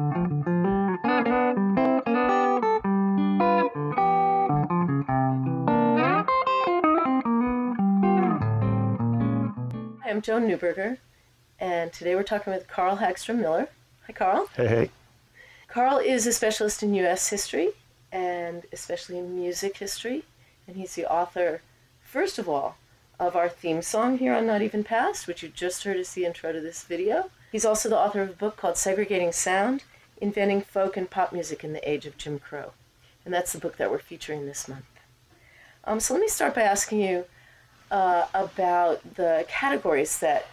I'm Joan Newberger, and today we're talking with Karl Hagstrom Miller. Hi, Karl. Hey, hey. Karl is a specialist in U.S. history, and especially in music history, and he's the author, first of all, of our theme song here on Not Even Past, which you just heard as the intro to this video. He's also the author of a book called Segregating Sound, Inventing Folk and Pop Music in the Age of Jim Crow, and that's the book that we're featuring this month. So let me start by asking you about the categories that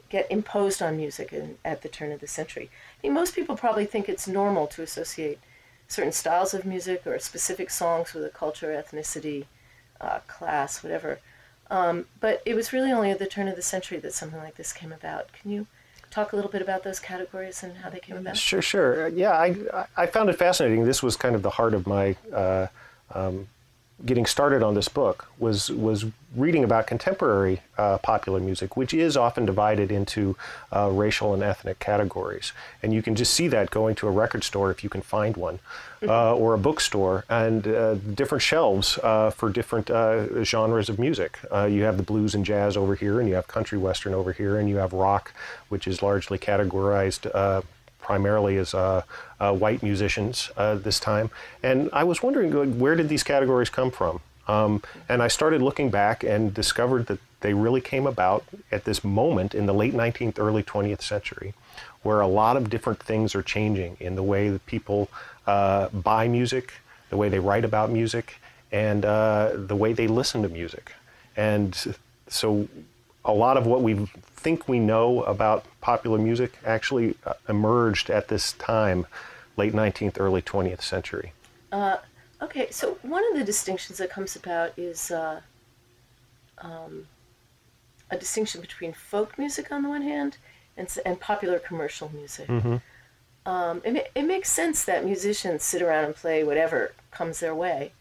get imposed on music at the turn of the century. I think most people probably think it's normal to associate certain styles of music or specific songs with a culture, ethnicity, class, whatever. But it was really only at the turn of the century that something like this came about. Can you talk a little bit about those categories and how they came about? Sure. Yeah, I found it fascinating. This was kind of the heart of my getting started on this book, was reading about contemporary popular music, which is often divided into racial and ethnic categories. And you can just see that going to a record store if you can find one, or a bookstore, and different shelves for different genres of music. You have the blues and jazz over here, and you have country western over here, and you have rock, which is largely categorized primarily as white musicians this time. And I was wondering, where did these categories come from? And I started looking back and discovered that they really came about at this moment in the late 19th, early 20th century, where a lot of different things are changing in the way that people buy music, the way they write about music, and the way they listen to music. And so a lot of what we think we know about popular music actually emerged at this time, late 19th, early 20th century. Okay, so one of the distinctions that comes about is a distinction between folk music on the one hand and popular commercial music. Mm-hmm. It makes sense that musicians sit around and play whatever comes their way.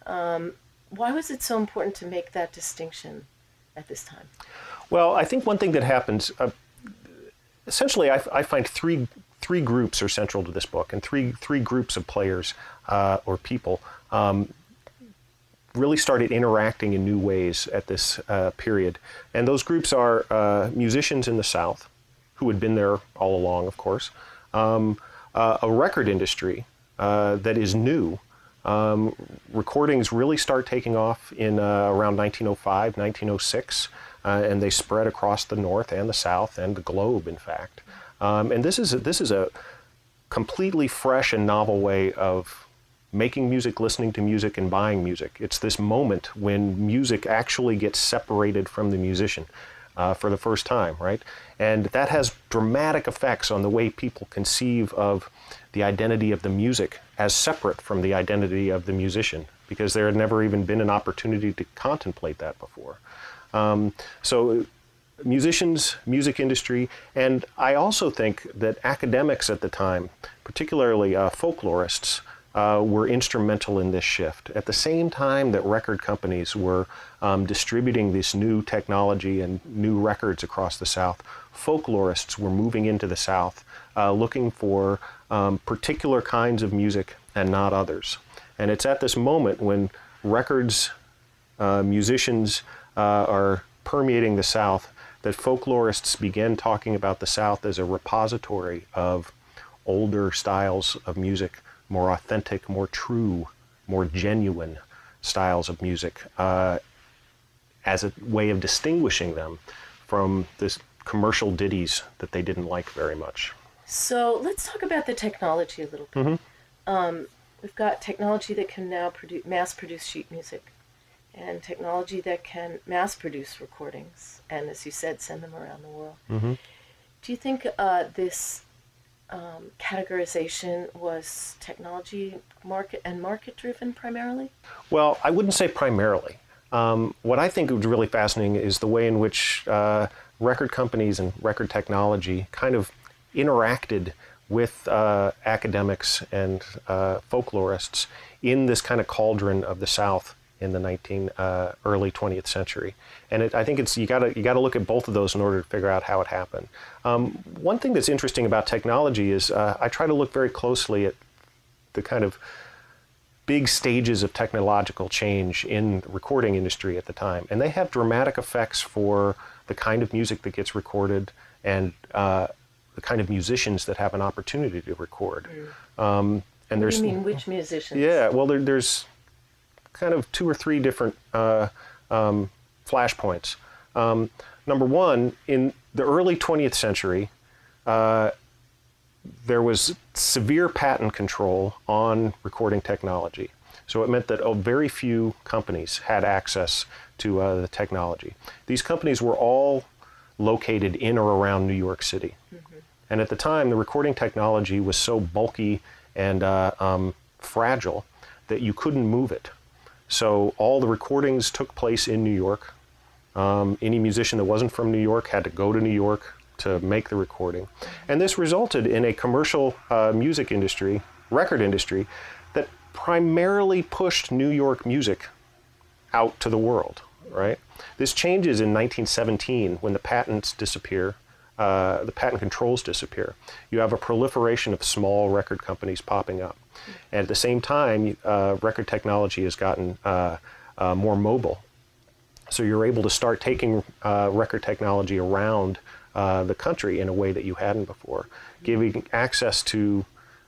Why was it so important to make that distinction at this time? Well, I think one thing that happens, essentially I find three groups are central to this book, and three groups of players or people really started interacting in new ways at this period. And those groups are musicians in the South, who had been there all along, of course, a record industry that is new. Recordings really start taking off in around 1905, 1906, and they spread across the North and the South and the globe, in fact. And this is a completely fresh and novel way of making music, listening to music, and buying music. It's this moment when music actually gets separated from the musician for the first time, right? And that has dramatic effects on the way people conceive of the identity of the music as separate from the identity of the musician, because there had never even been an opportunity to contemplate that before. So musicians, music industry, and I also think that academics at the time, particularly folklorists, were instrumental in this shift. At the same time that record companies were distributing this new technology and new records across the South, folklorists were moving into the South looking for particular kinds of music and not others. And it's at this moment when records, musicians are permeating the South that folklorists began talking about the South as a repository of older styles of music, more authentic, more true, more genuine styles of music, as a way of distinguishing them from this commercial ditties that they didn't like very much. So let's talk about the technology a little bit. Mm-hmm. We've got technology that can now mass produce sheet music, and technology that can mass produce recordings, and as you said, send them around the world. Mm-hmm. Do you think this categorization was technology market driven primarily? Well, I wouldn't say primarily. What I think was really fascinating is the way in which record companies and record technology kind of interacted with academics and folklorists in this kind of cauldron of the South in the early 20th century. And I think you gotta look at both of those in order to figure out how it happened. One thing that's interesting about technology is I try to look very closely at the kind of big stages of technological change in the recording industry at the time. And they have dramatic effects for the kind of music that gets recorded and the kind of musicians that have an opportunity to record. And what do you mean, which musicians? Yeah, well, there's kind of 2 or 3 different flashpoints. Number one, in the early 20th century, there was severe patent control on recording technology. So it meant that very few companies had access to the technology. These companies were all located in or around New York City. Mm-hmm. And at the time, the recording technology was so bulky and fragile that you couldn't move it. So all the recordings took place in New York. Any musician that wasn't from New York had to go to New York to make the recording. And this resulted in a commercial music industry, record industry, that primarily pushed New York music out to the world, right? This changes in 1917 when the patents disappear, the patent controls disappear. You have a proliferation of small record companies popping up. And at the same time, record technology has gotten more mobile. So you're able to start taking record technology around the country in a way that you hadn't before, giving access to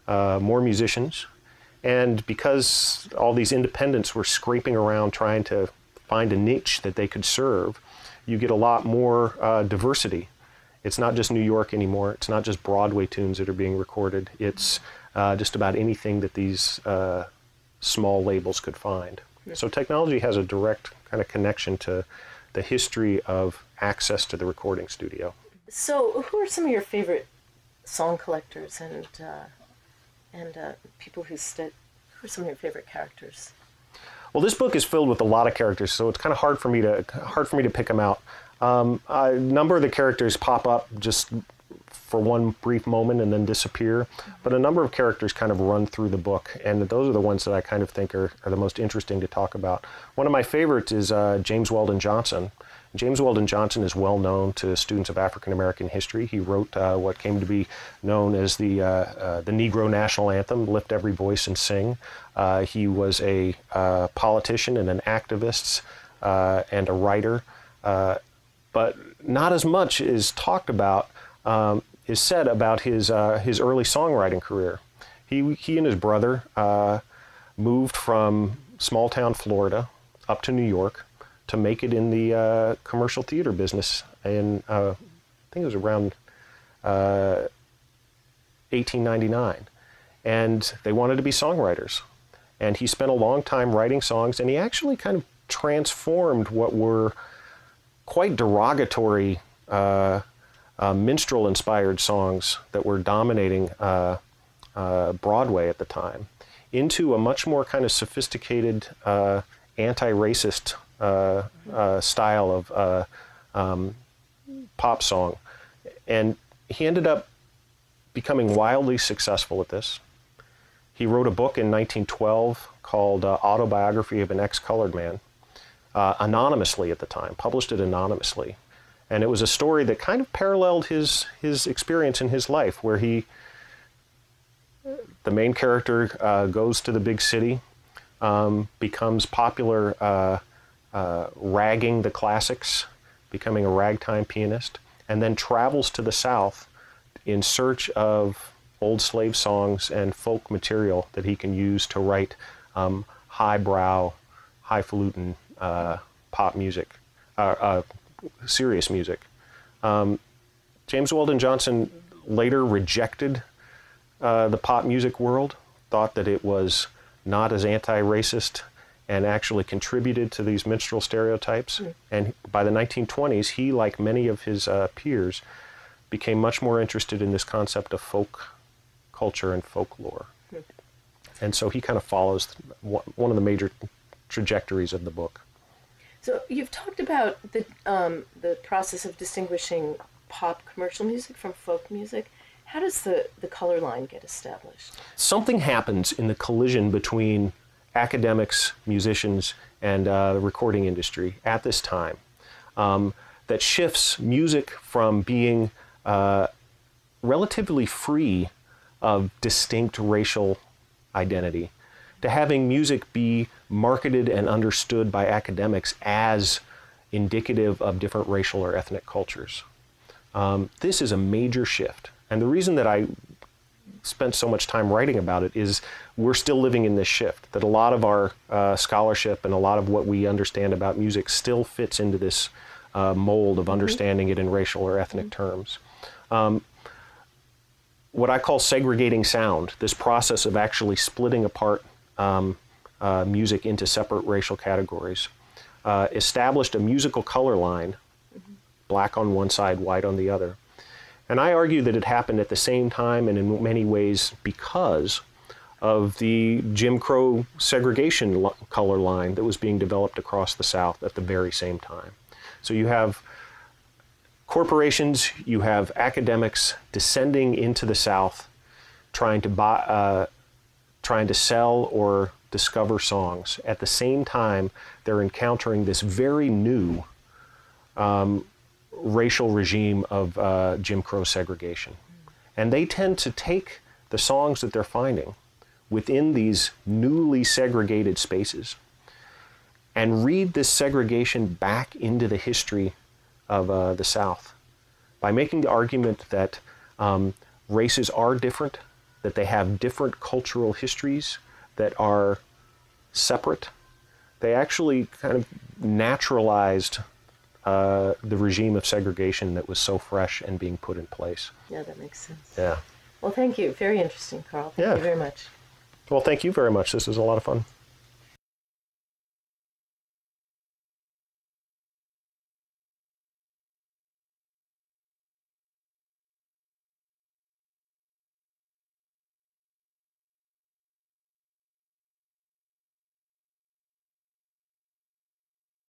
more musicians. And because all these independents were scraping around trying to find a niche that they could serve, you get a lot more diversity. It's not just New York anymore. It's not just Broadway tunes that are being recorded. It's just about anything that these small labels could find. So technology has a direct kind of connection to the history of access to the recording studio. So who are some of your favorite song collectors and people who are some of your favorite characters? Well, this book is filled with a lot of characters, so it's kind of hard for me to pick them out. A number of the characters pop up just for one brief moment and then disappear, but a number of characters kind of run through the book, and those are the ones that I kind of think are the most interesting to talk about. One of my favorites is James Weldon Johnson. James Weldon Johnson is well known to students of African American history. He wrote what came to be known as the Negro National Anthem, Lift Every Voice and Sing. He was a politician and an activist and a writer, but not as much is talked about, is said about his early songwriting career. He and his brother moved from small town Florida up to New York to make it in the commercial theater business in, I think it was around 1899. And they wanted to be songwriters. And he spent a long time writing songs, and he actually kind of transformed what were quite derogatory minstrel-inspired songs that were dominating Broadway at the time into a much more kind of sophisticated anti-racist style of pop song. And he ended up becoming wildly successful at this. He wrote a book in 1912 called Autobiography of an Ex-Colored Man, anonymously at the time, published it anonymously. And it was a story that kind of paralleled his experience in his life, where the main character goes to the big city, becomes popular ragging the classics, becoming a ragtime pianist, and then travels to the South in search of old slave songs and folk material that he can use to write highbrow, highfalutin pop music, serious music. James Weldon Johnson later rejected the pop music world, thought that it was not as anti-racist and actually contributed to these minstrel stereotypes. Mm. And by the 1920s, he, like many of his peers, became much more interested in this concept of folk culture and folklore. Mm. And so he kind of follows one of the major trajectories of the book. So you've talked about the process of distinguishing pop commercial music from folk music. How does the color line get established? Something happens in the collision between academics, musicians, and the recording industry at this time that shifts music from being relatively free of distinct racial identity to having music be marketed and understood by academics as indicative of different racial or ethnic cultures. This is a major shift. And the reason that I spent so much time writing about it is we're still living in this shift, that a lot of our scholarship and a lot of what we understand about music still fits into this mold of understanding it in racial or ethnic terms. What I call segregating sound, this process of actually splitting apart music into separate racial categories, established a musical color line, black on one side, white on the other. And I argue that it happened at the same time and in many ways because of the Jim Crow segregation color line that was being developed across the South at the very same time. So you have corporations, you have academics descending into the South, trying to sell or discover songs. At the same time, they're encountering this very new racial regime of Jim Crow segregation. And they tend to take the songs that they're finding within these newly segregated spaces and read this segregation back into the history of the South by making the argument that races are different, that they have different cultural histories that are separate. They actually kind of naturalized the regime of segregation that was so fresh and being put in place. Yeah, that makes sense. Yeah. Well, thank you. Very interesting, Karl. Thank you very much. Well, thank you very much. This was a lot of fun.